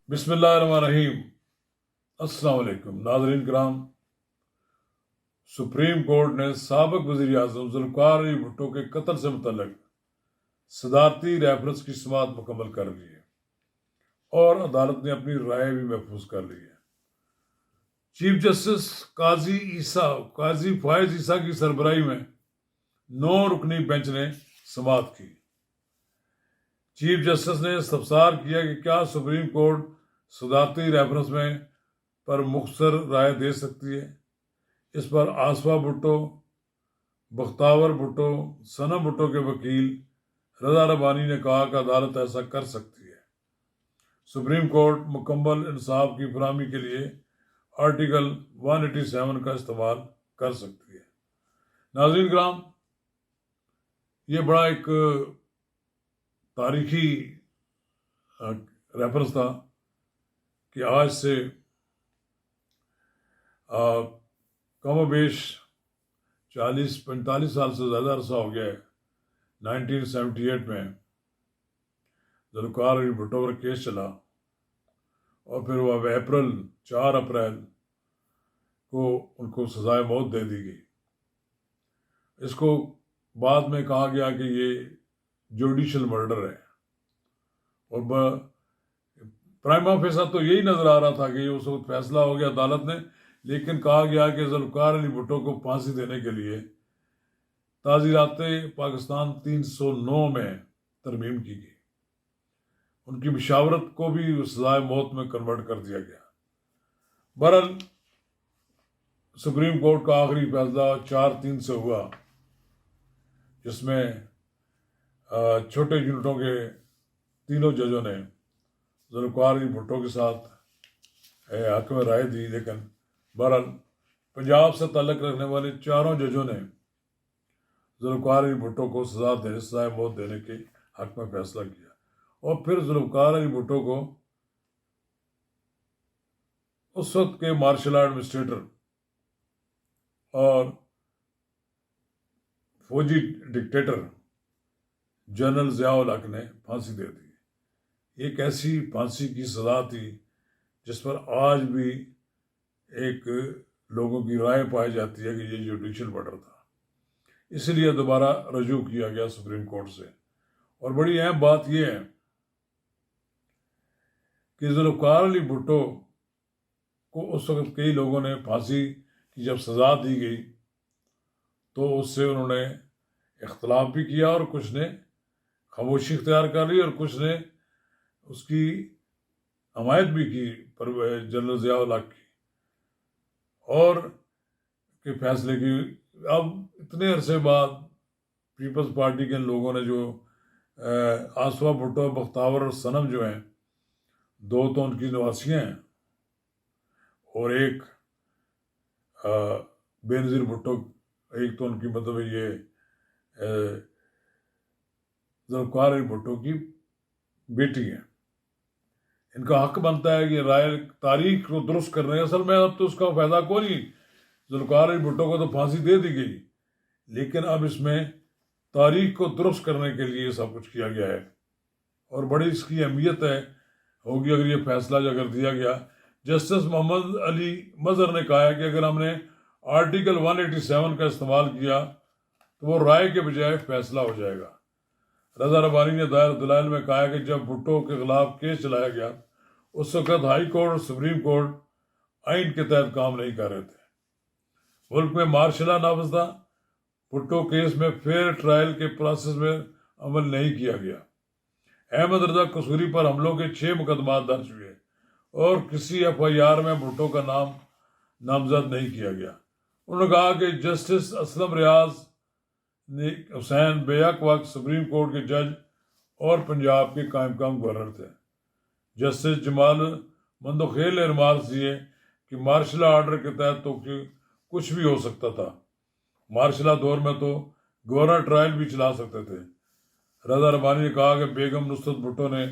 بسم اللہ الرحمن الرحیم۔ السلام علیکم ناظرین کرام، سپریم کورٹ نے سابق وزیر اعظم ذوالفقار علی بھٹو کے قتل سے متعلق صدارتی ریفرنس کی سماعت مکمل کر لی ہے اور عدالت نے اپنی رائے بھی محفوظ کر لی ہے۔ چیف جسٹس قاضی فائز عیسیٰ کی سربراہی میں 9 رکنی بینچ نے سماعت کی۔ چیف جسٹس نے استفسار کیا کہ کیا سپریم کورٹ صدارتی ریفرنس میں پر مختصر رائے دے سکتی ہے۔ اس پر آصفہ بھٹو، بختیار بھٹو، صنم بھٹو کے وکیل رضا ربانی نے کہا کہ عدالت ایسا کر سکتی ہے۔ سپریم کورٹ مکمل انصاف کی فراہمی کے لیے آرٹیکل 187 کا استعمال کر سکتی ہے۔ ناظرین کرام، یہ بڑا ایک تاریخی ریفرنس تھا کہ آج سے کم و بیش 40-45 سال سے زیادہ عرصہ ہو گیا ہے۔ 1978 میں ذوالفقار علی بھٹو پر کیس چلا اور پھر وہ 4 اپریل کو ان کو سزائے موت دے دی گئی۔ اس کو بعد میں کہا گیا کہ یہ جوڈیشل مرڈر ہے، اور پرائما فیصلہ تو یہی نظر آ رہا تھا کہ اس وقت فیصلہ ہو گیا عدالت نے، لیکن کہا گیا کہ ذوالفقار علی بھٹو کو پھانسی دینے کے لیے تعزیرات پاکستان 309 میں ترمیم کی گئی۔ ان کی مشاورت کو بھی سزائے موت میں کنورٹ کر دیا گیا۔ بہرحال سپریم کورٹ کا آخری فیصلہ 4-3 سے ہوا، جس میں چھوٹے یونٹوں کے تینوں ججوں نے ذوالفقار علی بھٹو کے ساتھ حق میں رائے دی، لیکن بہرحال پنجاب سے تعلق رکھنے والے 4 ججوں نے ذوالفقار علی بھٹو کو سزائے موت دینے کے حق میں فیصلہ کیا، اور پھر ذوالفقار علی بھٹو کو اس وقت کے مارشل آرٹ ایڈمنسٹریٹر اور فوجی ڈکٹیٹر جنرل ضیاء الحق نے پھانسی دے دی۔ ایک ایسی پھانسی کی سزا تھی جس پر آج بھی ایک لوگوں کی رائے پائی جاتی ہے کہ یہ جوڈیشل مرڈر تھا، اس لیے دوبارہ رجوع کیا گیا سپریم کورٹ سے۔ اور بڑی اہم بات یہ ہے کہ ذوالفقار علی بھٹو کو اس وقت کئی لوگوں نے پھانسی کی جب سزا دی گئی تو اس سے انہوں نے اختلاف بھی کیا، اور کچھ نے خاموشی اختیار کر لی اور کچھ نے اس کی حمایت بھی کی جنرل ضیاء الحق کی اور کے فیصلے کی۔ اب اتنے عرصے بعد پیپلز پارٹی کے لوگوں نے جو آصفہ بھٹو، بختیار اور صنم جو ہیں، 2 تو ان کی نواسیاں ہیں اور ایک بے نظیر بھٹو، ایک تو ان کی مطلب یہ ذوالفقار علی بھٹو کی بیٹی ہے۔ ان کا حق بنتا ہے کہ رائے تاریخ کو درست کرنے کا۔ اصل میں اب تو اس کا فائدہ کوئی نہیں، ذوالفقار علی بھٹو کو تو پھانسی دے دی گئی، لیکن اب اس میں تاریخ کو درست کرنے کے لیے سب کچھ کیا گیا ہے، اور بڑی اس کی اہمیت ہوگی اگر یہ فیصلہ جو اگر دیا گیا۔ جسٹس محمد علی مظہر نے کہا ہے کہ اگر ہم نے آرٹیکل 187 کا استعمال کیا تو وہ رائے کے بجائے فیصلہ ہو جائے گا۔ رضا ربانی نے دائر دلائل میں کہا کہ جب بھٹو کے خلاف کیس چلایا گیا اس وقت ہائی کورٹ اور سپریم کورٹ آئین کے تحت کام نہیں کر رہے تھے، ملک میں مارشل لا نافذ تھا۔ بھٹو کیس میں فیئر ٹرائل کے پروسیس میں عمل نہیں کیا گیا۔ احمد رضا قصوری پر حملوں کے 6 مقدمات درج ہوئے اور کسی FIR میں بھٹو کا نام نامزد نہیں کیا گیا۔ انہوں نے کہا کہ جسٹس اسلم ریاض حسین بیک وقت سپریم کورٹ کے جج اور پنجاب کے قائم مقام گورنر تھے۔ جسٹس جمال مندوخیل نے ریمارکس دیے کہ مارشل آرڈر کے تحت تو کچھ بھی ہو سکتا تھا، مارشل دور میں تو گورنر ٹرائل بھی چلا سکتے تھے۔ رضا ربانی نے کہا کہ بیگم نصرت بھٹو نے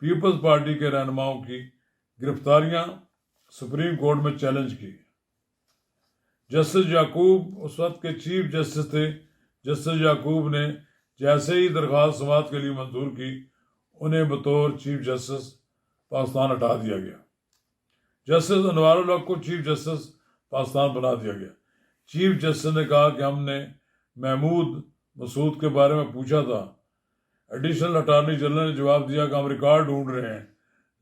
پیپلز پارٹی کے رہنماؤں کی گرفتاریاں سپریم کورٹ میں چیلنج کی۔ جسٹس یعقوب اس وقت کے چیف جسٹس تھے۔ جسٹس یعقوب نے جیسے ہی درخواست سماعت کے لیے منظور کی، انہیں بطور چیف جسٹس پاکستان ہٹا دیا گیا. جسٹس انوار الحق کو چیف جسٹس پاکستان بنا دیا گیا. چیف جسٹس نے کہا کہ ہم نے محمود مسعود کے بارے میں پوچھا تھا. ایڈیشنل اٹارنی جنرل نے جواب دیا کہ ہم ریکارڈ ڈھونڈ رہے ہیں.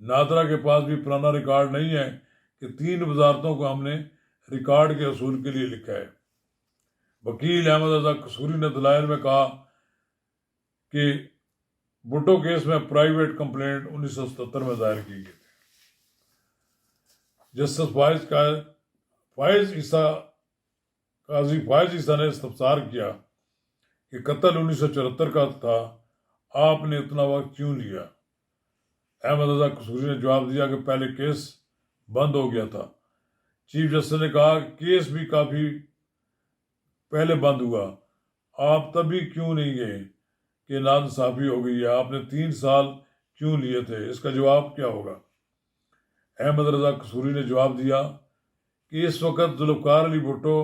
نادرا کے پاس بھی پرانا ریکارڈ نہیں ہے کہ 3 وزارتوں کو ہم نے ریکارڈ کے اصول کے لیے لکھا ہے. وکیل احمد رضا قصوری نے دلائل میں کہا کہ بھٹو کیس میں پرائیویٹ کمپلینٹ 1977 میں دائر کی گئی تھی. جسٹس قاضی فائز عیسیٰ نے استفسار کیا کہ قتل 1974 کا تھا، آپ نے اتنا وقت کیوں لیا؟ احمد رضا قصوری نے جواب دیا کہ پہلے کیس بند ہو گیا تھا. چیف جسٹس نے کہا کہ کیس بھی کافی پہلے بند ہوا، آپ تبھی کیوں نہیں گئے کہ ناانصافی ہو گئی ہے، آپ نے 3 سال کیوں لیے تھے، اس کا جواب کیا ہوگا؟ احمد رضا قصوری نے جواب دیا کہ اس وقت ذوالفقار علی بھٹو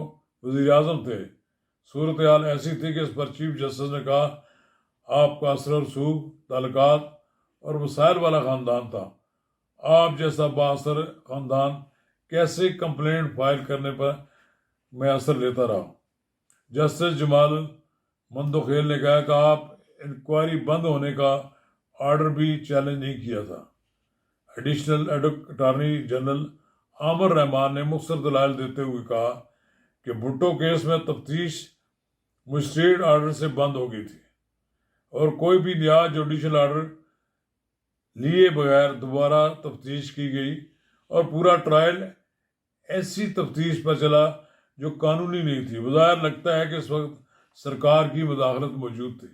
وزیر اعظم تھے. صورتحال ایسی تھی کہ اس پر چیف جسٹس نے کہا آپ کا اثر و رسوخ، تعلقات اور مسائل والا خاندان تھا، آپ جیسا بااثر خاندان کیسے کمپلینٹ فائل کرنے پر میں اثر لیتا رہا. جسٹس جمال مندوخیل نے کہا کہ آپ انکوائری بند ہونے کا آرڈر بھی چیلنج نہیں کیا تھا. ایڈیشنل اٹارنی جنرل عامر رحمان نے مختصر دلائل دیتے ہوئے کہا کہ بھٹو کیس میں تفتیش مجسٹریٹ آرڈر سے بند ہو گئی تھی اور کوئی بھی نیا جوڈیشل آرڈر لیے بغیر دوبارہ تفتیش کی گئی اور پورا ٹرائل ایسی تفتیش پر چلا جو قانونی نہیں تھی. بظاہر لگتا ہے کہ اس وقت سرکار کی مداخلت موجود تھی.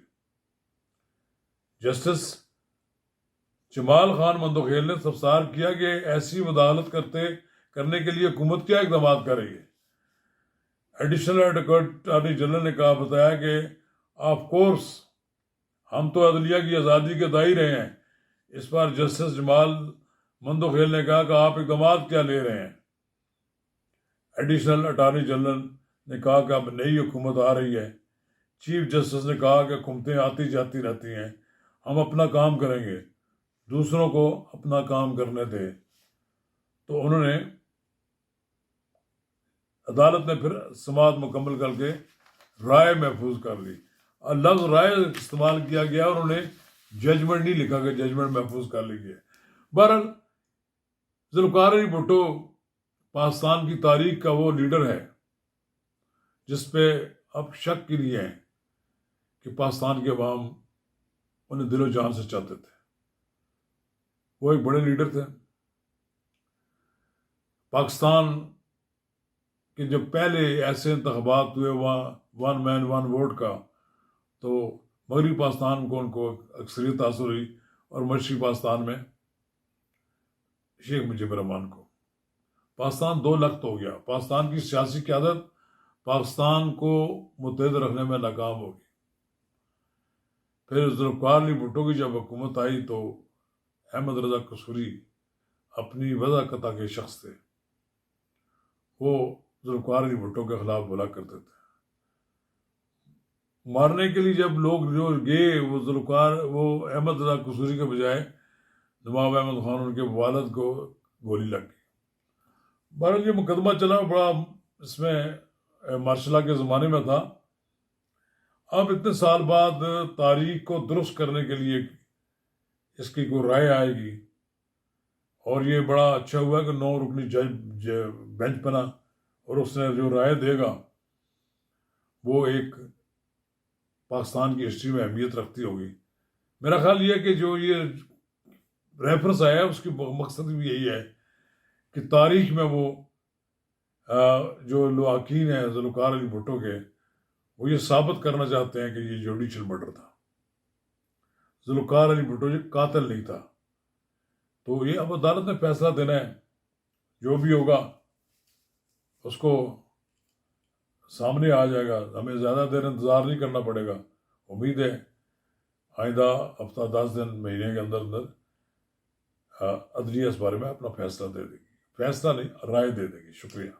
جسٹس جمال خان مندوخیل نے استفسار کیا کہ ایسی مداخلت کرنے کے لیے حکومت کیا اقدامات کر رہی ہے. ایڈیشنل اٹارنی جنرل نے بتایا کہ آف کورس ہم تو عدلیہ کی آزادی کے دائی رہے ہیں. اس پر جسٹس جمال مندوخیل نے کہا کہ آپ اقدامات کیا لے رہے ہیں؟ ایڈیشنل اٹارنی جنرل نے کہا کہ اب نئی حکومت آ رہی ہے. چیف جسٹس نے کہا کہ حکومتیں آتی جاتی رہتی ہیں، ہم اپنا کام کریں گے، دوسروں کو اپنا کام کرنے دیں. تو انہوں نے عدالت نے پھر سماعت مکمل کر کے رائے محفوظ کر لی. اور لفظ رائے استعمال کیا گیا، انہوں نے ججمنٹ نہیں لکھا کہ ججمنٹ محفوظ کر لی گئی. بہرحال ذوالفقار علی بھٹو پاکستان کی تاریخ کا وہ لیڈر ہے جس پہ اب شک ہی نہیں ہے کہ پاکستان کے عوام انہیں دل و جان سے چاہتے تھے. وہ ایک بڑے لیڈر تھے. پاکستان کے جب پہلے ایسے انتخابات ہوئے وہاں 1 مین 1 ووٹ کا، تو مغربی پاکستان کو ان کو اکثریت حاصل ہوئی اور مشرقی پاکستان میں شیخ مجیب الرحمان کو. پاکستان 2 لخت ہو گیا. پاکستان کی سیاسی قیادت پاکستان کو متحد رکھنے میں ناکام ہوگی. پھر ذوالفقار علی بھٹو کی جب حکومت آئی تو احمد رضا قصوری اپنی وضع قطع کے شخص تھے. وہ ذوالفقار علی بھٹو کے خلاف بولا کرتے تھے. مارنے کے لیے جب لوگ جو گئے، وہ احمد رضا قصوری کے بجائے نواب احمد خان، ان کے والد کو گولی لگ گئی. بہرحال یہ مقدمہ چلا بڑا، اس میں مارشل لا کے زمانے میں تھا. اب اتنے سال بعد تاریخ کو درست کرنے کے لیے اس کی کوئی رائے آئے گی، اور یہ بڑا اچھا ہوا کہ 9 رکنی جج بینچ بنا، اور اس نے جو رائے دے گا وہ ایک پاکستان کی ہسٹری میں اہمیت رکھتی ہوگی. میرا خیال یہ ہے کہ جو یہ ریفرنس آیا ہے اس کی مقصد بھی یہی ہے کہ تاریخ میں وہ جو لواحقین ہیں ذوالفقار علی بھٹو کے، وہ یہ ثابت کرنا چاہتے ہیں کہ یہ جوڈیشل مرڈر تھا. ذوالفقار علی بھٹو یہ قاتل نہیں تھا. تو یہ اب عدالت نے فیصلہ دینا ہے. جو بھی ہوگا اس کو سامنے آ جائے گا. ہمیں زیادہ دیر انتظار نہیں کرنا پڑے گا. امید ہے آئندہ ہفتہ 10 دن مہینے کے اندر عدلیہ اس بارے میں اپنا فیصلہ دے دے گی. فیصلہ نہیں، رائے دے دے گی. شکریہ.